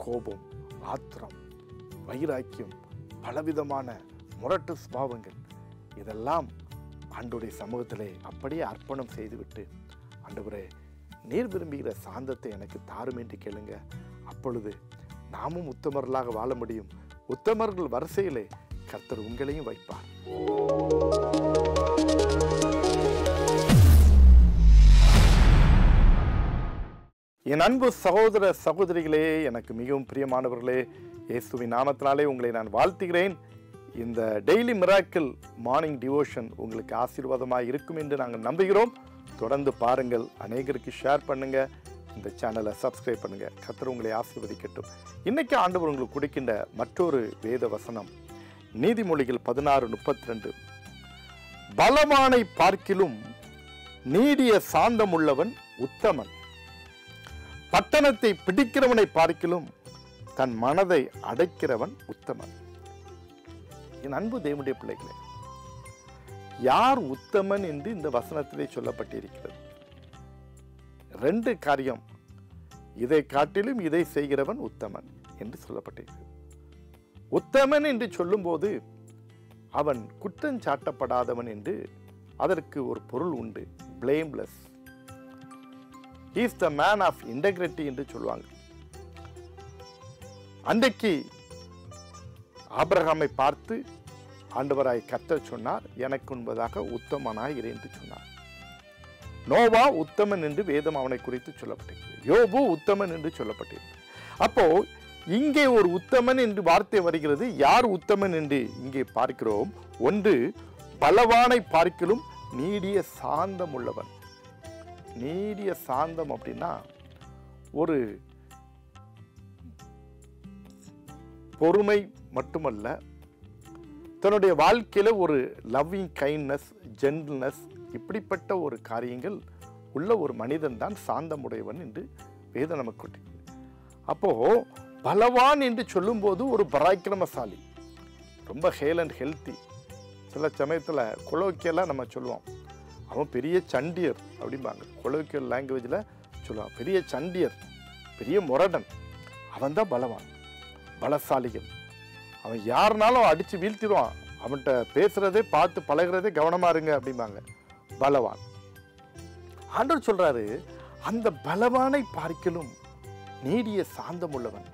கோபம், ஆத்திரம், வைராக்கியம், பலவிதமான முரட்டு சுபாவங்கள், இதெல்லாம் ஆண்டவருடைய சமூகத்திலே அப்படியே அர்ப்பணம் செய்துவிட்டு, ஆண்டவரே நீர் விரும்புகிற சாந்தத்தை எனக்கு தாரும் என்று கேளுங்க. அப்பொழுது நாமும் உத்தமர்களாக வாழ முடியும். உத்தமர்கள் வரிசையிலே கர்த்தர் உங்களையும் வைப்பார். என் அன்பு சகோதர சகோதரிகளே, எனக்கு மிகவும் பிரியமானவர்களே, இயேசுவின் நாமத்தினாலே உங்களை நான் வாழ்த்துகிறேன். இந்த டெய்லி மிராக்கிள் மார்னிங் டிவோஷன் உங்களுக்கு ஆசீர்வாதமாக இருக்கும் என்று நாங்கள் நம்புகிறோம். தொடர்ந்து பாருங்கள், அநேகருக்கு ஷேர் பண்ணுங்க, இந்த சேனலை சப்ஸ்கிரைப் பண்ணுங்க. கர்த்தர் உங்களை ஆசீர்வதிக்கட்டும். இன்னைக்கு ஆண்டவர் உங்களுக்கு கொடுக்கின்ற மற்றொரு வேத வசனம் நீதிமொழிகள் 16:32. பலவானை பார்க்கிலும் நீடிய சாந்தம் உள்ளவன் உத்தமன், பட்டணத்தை பிடிக்கிறவனை பார்க்கிலும் தன் மனதை அடைக்கிறவன் உத்தமன். என் அன்பு தேவனுடைய பிள்ளைகளே, யார் உத்தமன் என்று இந்த வசனத்திலே சொல்லப்பட்டிருக்கிறது? 2 காரியம். இதை காட்டிலும் இதை செய்கிறவன் உத்தமன் என்று சொல்லப்பட்டிருக்கிறது. உத்தமன் என்று சொல்லும்போது அவன் குற்றம் சாட்டப்படாதவன் என்று அதற்கு ஒரு பொருள் உண்டு. blameless. He is the man of integrity என்று சொல்லுவாங்க. அன்றைக்கு ஆபிரகாமை பார்த்து ஆண்டவராய் கர்த்தர் சொன்னார், எனக்கு முன்பதாக உத்தமனாய் இரு என்று சொன்னார். நோவா உத்தமன் என்று வேதம் அவனை குறித்து சொல்லப்பட்டிருக்கிறது. யோபு உத்தமன் என்று சொல்லப்பட்டிருக்கிறது. அப்போ இங்கே ஒரு உத்தமன் என்று வார்த்தை வருகிறது. யார் உத்தமன் என்று இங்கே பார்க்கிறோம்? ஒன்று, பலவானை பார்க்கிலும் நீடிய சாந்தம் உள்ளவன். நீடிய சாந்தம் அப்படின்னா ஒரு பொறுமை மட்டுமல்ல, தன்னுடைய வாழ்க்கையில ஒரு லவ்விங் கைண்ட்னஸ், ஜென்டில்னஸ், இப்படிப்பட்ட ஒரு காரியங்கள் உள்ள ஒரு மனிதன் தான் சாந்தமுடையவன் என்று வேதம் நமக்கு கொட்டிருக்கு. அப்போ பலவான் என்று சொல்லும்போது ஒரு பராக்கிரமசாலி, ரொம்ப ஹேல் அண்ட் ஹெல்த்தி. சில சமயத்தில் கொலோக்கியெல்லாம் நம்ம சொல்லுவோம், அவன் பெரிய சண்டியர் அப்படிம்பாங்க. கொலோக்கியல் லாங்குவேஜில் சொல்லுவான், பெரிய சண்டியர், பெரிய முரடன், அவன் தான் பலவான். பலசாலிகள், அவன் யாருனாலும் அடித்து வீழ்த்திடுவான். அவன்கிட்ட பேசுறதே, பார்த்து பழகிறதே கவனமா இருங்க அப்படிம்பாங்க. பலவான். ஆண்டவர் சொல்றாரு, அந்த பலவானை பார்க்கிலும் நீடிய சாந்தம் உள்ளவன்.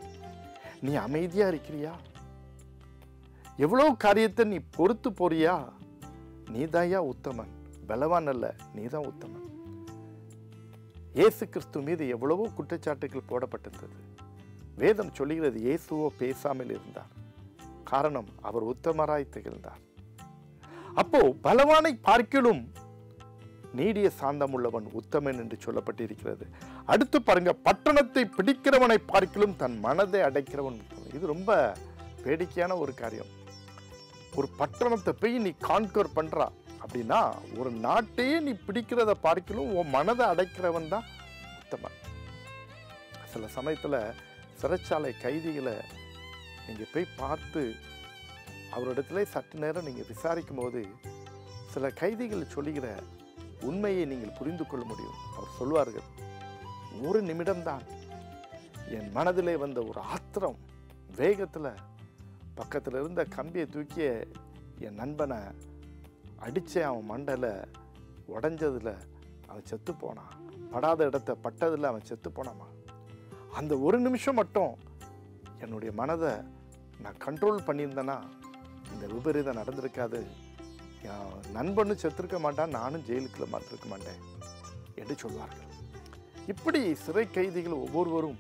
நீ அமைதியா இருக்கிறியா? எவ்வளவு காரியத்தை நீ பொறுத்து போறியா? நீதாயா உத்தமன், பலவான் அல்ல, நீதான் உத்தமன். இயேசு கிறிஸ்து மீது எவ்வளவோ குற்றச்சாட்டுகள் போடப்பட்டிருந்தது. வேதம் சொல்லுகிறது, இயேசுவோ பேசாமல் இருந்தார். காரணம், அவர் உத்தமராய் திகழ்ந்தார். அப்போ பலவானை பார்க்கிலும் நீடிய சாந்தம் உள்ளவன் உத்தமன் என்று சொல்லப்பட்டிருக்கிறது. அடுத்து பாருங்க, பட்டணத்தை பிடிக்கிறவனை பார்க்கிலும் தன் மனதை அடைக்கிறவன் உத்தமன். இது ரொம்ப வேடிக்கையான ஒரு காரியம். ஒரு பட்டணத்தை போய் நீ கான்கர் பண்றா அப்படின்னா, ஒரு நாட்டையே நீ பிடிக்கிறத பார்க்கிலும் உன் மனதை அடைக்கிறவன் தான் உத்தமன். சில சமயத்துல சிறைச்சாலை கைதிகளை நீங்கள் போய் பார்த்து அவரிடத்துல சற்று நேரம் நீங்கள் விசாரிக்கும் போது சில கைதிகள் சொல்லுகிற உண்மையை நீங்கள் புரிந்து கொள்ள முடியும். அவர் சொல்வார்கள், ஒரு நிமிடம்தான் என் மனதிலே வந்த ஒரு ஆத்திரம் வேகத்தில் பக்கத்தில் இருந்த கம்பியை தூக்கிய என் நண்பனை அடித்தே அவன் மண்டையில் உடஞ்சதில் அவன் செத்து போனான். படாத இடத்த பட்டதில் அவன் செத்து போனாமா. அந்த ஒரு நிமிஷம் மட்டும் என்னுடைய மனதை நான் கண்ட்ரோல் பண்ணியிருந்தேன்னா இந்த விபரீதம் நடந்திருக்காது. நண்பனு செத்துருக்க மாட்டான், நானும் ஜெயிலுக்குள்ள மாற்றிருக்க மாட்டேன் என்று சொல்வார்கள். இப்படி சிறை கைதிகள் ஒவ்வொருவரும்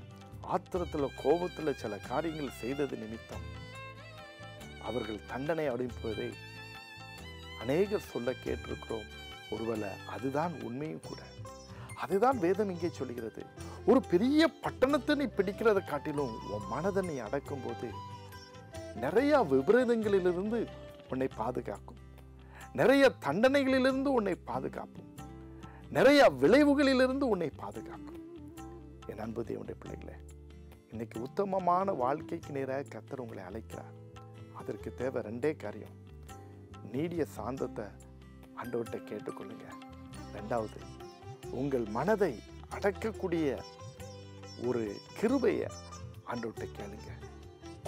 ஆத்திரத்தில், கோபத்தில் சில காரியங்கள் செய்தது நிமித்தம் அவர்கள் தண்டனை அனுப்புவதை அநேகர் சொல்ல கேட்டிருக்கிறோம். ஒருவேளை அதுதான் உண்மையும் கூட. அதுதான் வேதம் இங்கே சொல்கிறது. ஒரு பெரிய பட்டணத்தை நீ பிடிக்கிறத காட்டிலும் உன் மனதை நீ அடக்கும் போது நிறைய விபரீதங்களிலிருந்து உன்னை பாதுகாக்கும், நிறைய தண்டனைகளிலிருந்து உன்னை பாதுகாக்கும், நிறைய விளைவுகளிலிருந்து உன்னை பாதுகாக்கும். என் அன்பு தேவனுடைய பிள்ளைகளே, இன்னைக்கு உத்தமமான வாழ்க்கைக்கு நேராக கர்த்தர் உங்களை அழைக்கிறார். அதற்கு தேவை 2 காரியம். நீடிய சாந்தத்தை ஆண்டவர்கிட்ட கேட்டுக்கொள்ளுங்க. 2வது, உங்கள் மனதை அடக்கக்கூடிய ஒரு கிருபையை ஆண்டவர்கிட்ட கேளுங்க.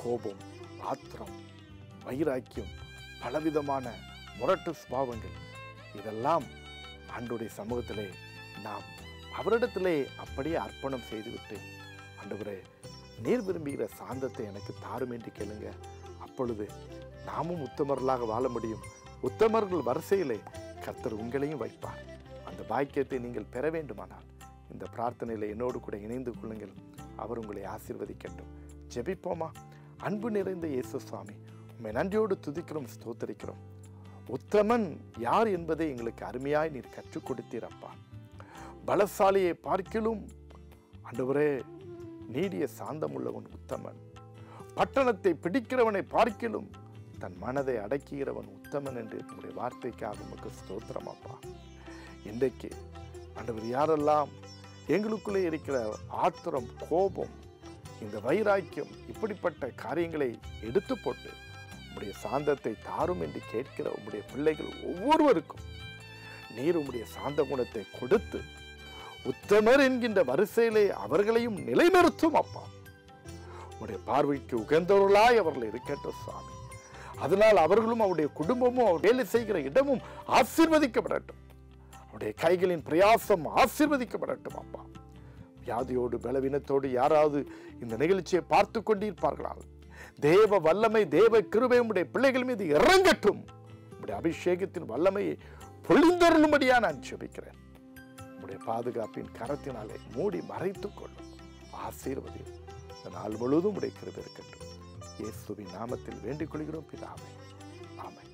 கோபம், ஆத்திரம், வைராக்கியம், பலவிதமான முரட்டு சுபாவங்கள், இதெல்லாம் ஆண்டவருடைய சமூகத்திலே நாம் அவரிடத்திலே அப்படியே அர்ப்பணம் செய்துவிட்டு, ஆண்டவரே நீர் விரும்புகிற சாந்தத்தை எனக்கு தாரும் என்று கேளுங்க. அப்பொழுது நாமும் உத்தமர்களாக வாழ முடியும். உத்தமர்கள் வரிசையிலே கர்த்தர் உங்களையும் வைப்பார். அந்த பாக்கியத்தை நீங்கள் பெற வேண்டுமானால் இந்த பிரார்த்தனையில் என்னோடு கூட இணைந்து கொள்ளுங்கள். அவர் உங்களை ஆசீர்வதிக்கட்டும். ஜெபிப்போமா? அன்பு நிறைந்த இயேசு சுவாமி, உம்மை நன்றியோடு துதிக்கிறோம், ஸ்தோத்தரிக்கிறோம். உத்தமன் யார் என்பதை எங்களுக்கு அருமையாய் நீர் கற்றுக் கொடுத்தீரப்பா. பலசாலியை பார்க்கிலும் ஆண்டவரே நீடிய சாந்தமுள்ளவன் உத்தமன். பட்டணத்தை பிடிக்கிறவனை பார்க்கிலும் தன் மனதை அடக்குகிறவன் உத்தமன் என்று உங்களுடைய வார்த்தைக்காக உமக்கு ஸ்தோத்திரம் அப்பா. இன்றைக்கு ஆண்டவர் யாரெல்லாம் எங்களுக்குள்ளே இருக்கிற ஆத்திரம், கோபம், இந்த வைராக்கியம், இப்படிப்பட்ட காரியங்களை எடுத்து போட்டு உம்முடைய சாந்தத்தை தாரும் என்று கேட்கிற உம்முடைய பிள்ளைகள் ஒவ்வொருவருக்கும் நீர் உம்முடைய சாந்த குணத்தை கொடுத்து உத்தமர் என்கின்ற வரிசையிலே அவர்களையும் நிலைநிறுத்தும் அப்பா. உம்முடைய பார்வைக்கு உகந்தவர்களாய் அவர்கள் இருக்கட்டும் சுவாமி. அதனால் அவர்களும் அவருடைய குடும்பமும் அவர் வேலை செய்கிற இடமும் ஆசீர்வதிக்கப்படட்டும். அவருடைய கைகளின் பிரயாசம் ஆசீர்வதிக்கப்படட்டும் அப்பா. வியாதியோடு பலவீனத்தோடு யாராவது இந்த நிகழ்ச்சியை பார்த்து கொண்டிருப்பார்களால் தேவ வல்லமை, தேவ கிருபை உம்முடைய பிள்ளைகள் மீது இறங்கட்டும். உம்முடைய அபிஷேகத்தின் வல்லமையை பொழிந்தருளும்படியா நான் ஜெபிக்கிறேன். உம்முடைய பாதுகாப்பின் கரத்தினாலே மூடி மறைத்துக் கொள்ளும். ஆசீர்வதியும். இந்த நாள் முழுவதும் உடைய கிருபை இருக்கட்டும். இயேசுவின் நாமத்தில் வேண்டிக் கொள்கிறோம் பிதாவே. ஆமென்.